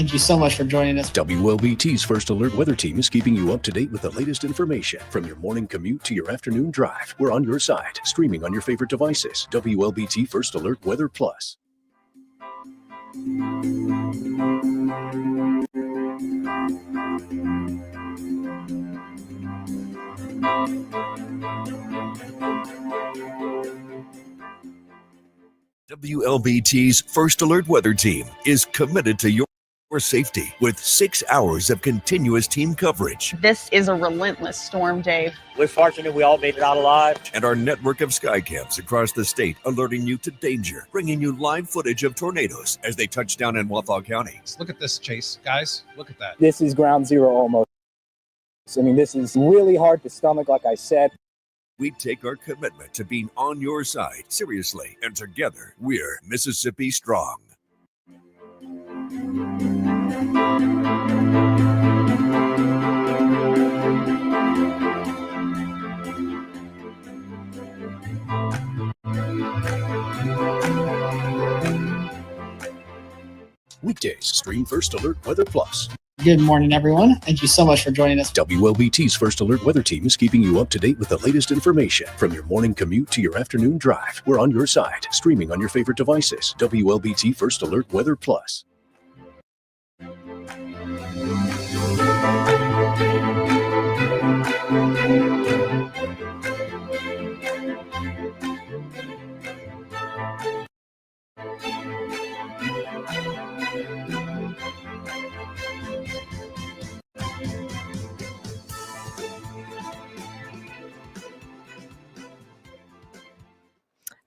Thank you so much for joining us. WLBT's First Alert Weather Team is keeping you up to date with the latest information. From your morning commute to your afternoon drive, we're on your side, streaming on your favorite devices. WLBT First Alert Weather Plus. WLBT's First Alert Weather Team is committed to your safety with 6 hours of continuous team coverage. This is a relentless storm, Dave. We're fortunate we all made it out alive. And our network of sky cams across the state alerting you to danger, bringing you live footage of tornadoes as they touch down in Wathau County. Look at this, Chase. Guys, look at that. This is ground zero almost. I mean, this is really hard to stomach, like I said. We take our commitment to being on your side seriously, and together we're Mississippi Strong. Weekdays, stream First Alert Weather Plus. Good morning, everyone. Thank you so much for joining us. WLBT's First Alert Weather Team is keeping you up to date with the latest information. From your morning commute to your afternoon drive, we're on your side, streaming on your favorite devices. WLBT First Alert Weather Plus.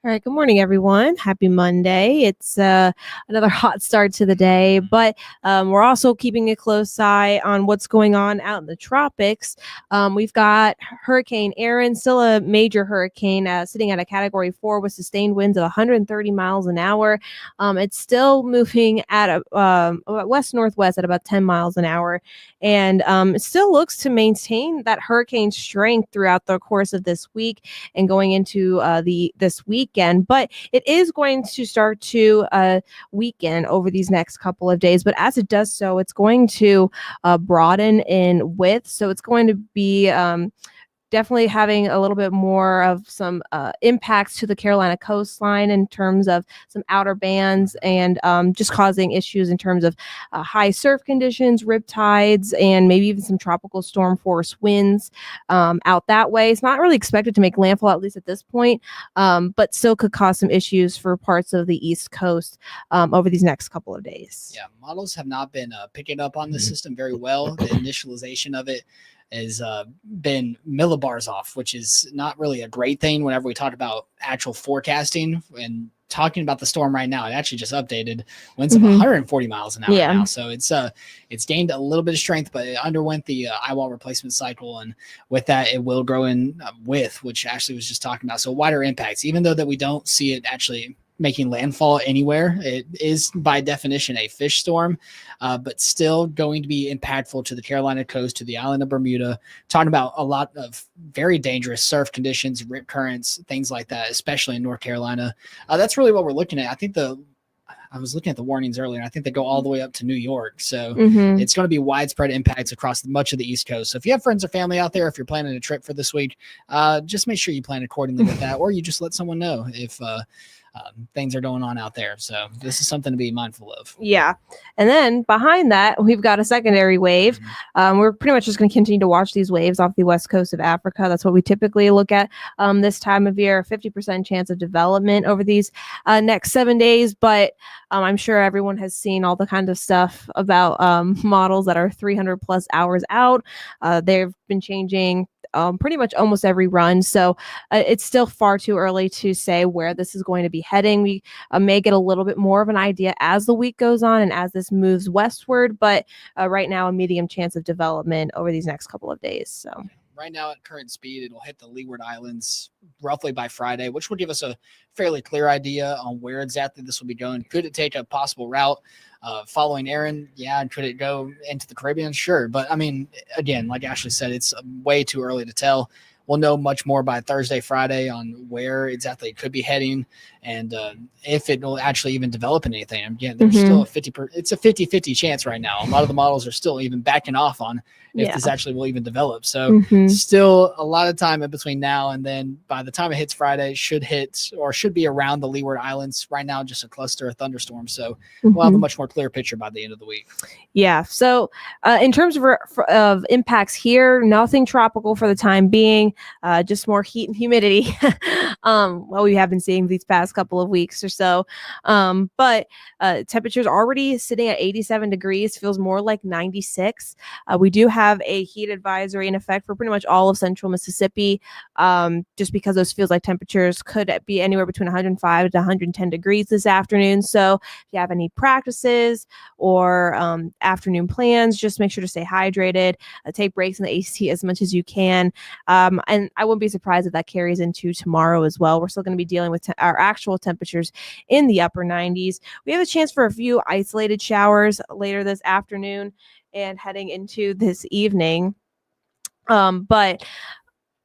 All right. Good morning, everyone. Happy Monday. It's another hot start to the day, but we're also keeping a close eye on what's going on out in the tropics. We've got Hurricane Erin, still a major hurricane, sitting at a Category 4 with sustained winds of 130 miles an hour. It's still moving at west-northwest at about 10 miles an hour, and it still looks to maintain that hurricane strength throughout the course of this week and going into this weekend. But it is going to start to weaken over these next couple of days. But as it does so, it's going to broaden in width. So it's going to be definitely having a little bit more of some impacts to the Carolina coastline in terms of some outer bands and just causing issues in terms of high surf conditions, rip tides, and maybe even some tropical storm force winds out that way. It's not really expected to make landfall, at least at this point, but still could cause some issues for parts of the East Coast over these next couple of days. Yeah, models have not been picking up on the system very well. The initialization of it has been millibars off, which is not really a great thing whenever we talk about actual forecasting. And talking about the storm right now, it actually just updated winds of 140 miles an hour now. So it's gained a little bit of strength, but it underwent the eyewall replacement cycle. And with that, it will grow in width, which Ashley was just talking about. So wider impacts, even though that we don't see it actually making landfall anywhere. It is by definition a fish storm, but still going to be impactful to the Carolina coast, to the island of Bermuda. Talking about a lot of very dangerous surf conditions, rip currents, things like that, especially in North Carolina. That's really what we're looking at. I was looking at the warnings earlier, and I think they go all the way up to New York. So it's going to be widespread impacts across much of the East Coast. So if you have friends or family out there, if you're planning a trip for this week, just make sure you plan accordingly with that, or you just let someone know if things are going on out there. So this is something to be mindful of. Yeah. And then behind that, we've got a secondary wave. We're pretty much just going to continue to watch these waves off the west coast of Africa. That's what we typically look at this time of year, 50% chance of development over these next 7 days. But I'm sure everyone has seen all the kind of stuff about models that are 300 plus hours out. They've been changing pretty much almost every run. So it's still far too early to say where this is going to be heading. We may get a little bit more of an idea as the week goes on and as this moves westward, but right now a medium chance of development over these next couple of days. So right now at current speed, it'll hit the Leeward Islands roughly by Friday, which will give us a fairly clear idea on where exactly this will be going. Could it take a possible route following Erin? Yeah. And could it go into the Caribbean? Sure. But I mean, again, like Ashley said, it's way too early to tell. we'll know much more by Thursday, Friday on where exactly it could be heading and if it will actually even develop in anything. Again, there's still it's a 50-50 chance right now. A lot of the models are still even backing off on if this actually will even develop. So still a lot of time in between now and then. By the time it hits Friday, should be around the Leeward Islands. Right now, just a cluster of thunderstorms. So we'll have a much more clear picture by the end of the week. Yeah. So in terms of impacts here, nothing tropical for the time being, just more heat and humidity. What we have been seeing these past couple of weeks or so. But temperatures already sitting at 87 degrees, feels more like 96. We do have a heat advisory in effect for pretty much all of central Mississippi, just because those feels like temperatures could be anywhere between 105 to 110 degrees this afternoon. So if you have any practices or afternoon plans, just make sure to stay hydrated, take breaks in the AC as much as you can. And I wouldn't be surprised if that carries into tomorrow as well. We're still going to be dealing with our actual temperatures in the upper 90s. We have a chance for a few isolated showers later this afternoon and heading into this evening. But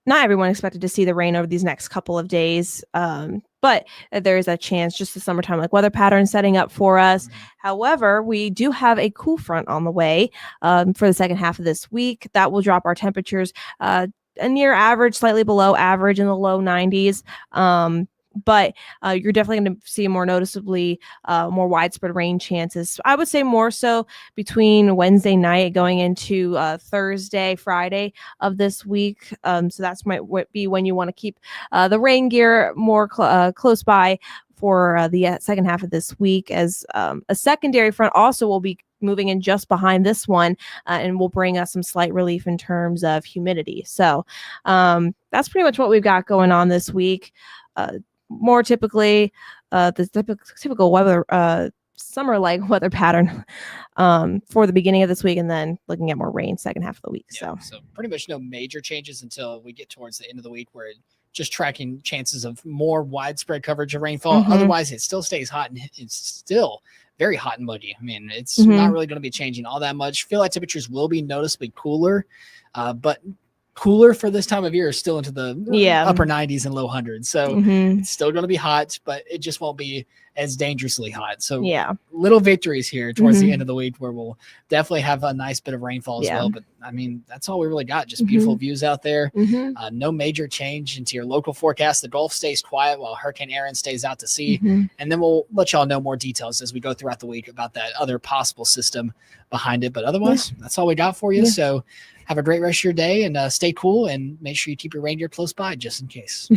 not everyone expected to see the rain over these next couple of days. But there is a chance, just the summertime like weather pattern setting up for us. However, we do have a cool front on the way for the second half of this week that will drop our temperatures a near average, slightly below average in the low 90s. But you're definitely going to see more noticeably more widespread rain chances. I would say more so between Wednesday night going into Thursday, Friday of this week. So that's might be when you want to keep the rain gear more close by for the second half of this week, as a secondary front also will be moving in just behind this one and will bring us some slight relief in terms of humidity. So that's pretty much what we've got going on this week. More typically, the typical weather, summer-like weather pattern for the beginning of this week, and then looking at more rain second half of the week. So pretty much no major changes until we get towards the end of the week, where just tracking chances of more widespread coverage of rainfall. Otherwise, it still stays hot, and it's still very hot and muggy. I mean, it's not really going to be changing all that much. Feel like temperatures will be noticeably cooler, but cooler for this time of year is still into the upper 90s and low hundreds. So it's still going to be hot, but it just won't be as dangerously hot. So little victories here towards the end of the week, where we'll definitely have a nice bit of rainfall as well. But I mean, that's all we really got. Just beautiful views out there. No major change into your local forecast. The Gulf stays quiet while Hurricane Erin stays out to sea. And then we'll let y'all know more details as we go throughout the week about that other possible system behind it. But otherwise, that's all we got for you. So have a great rest of your day and stay cool, and make sure you keep your reindeer close by just in case.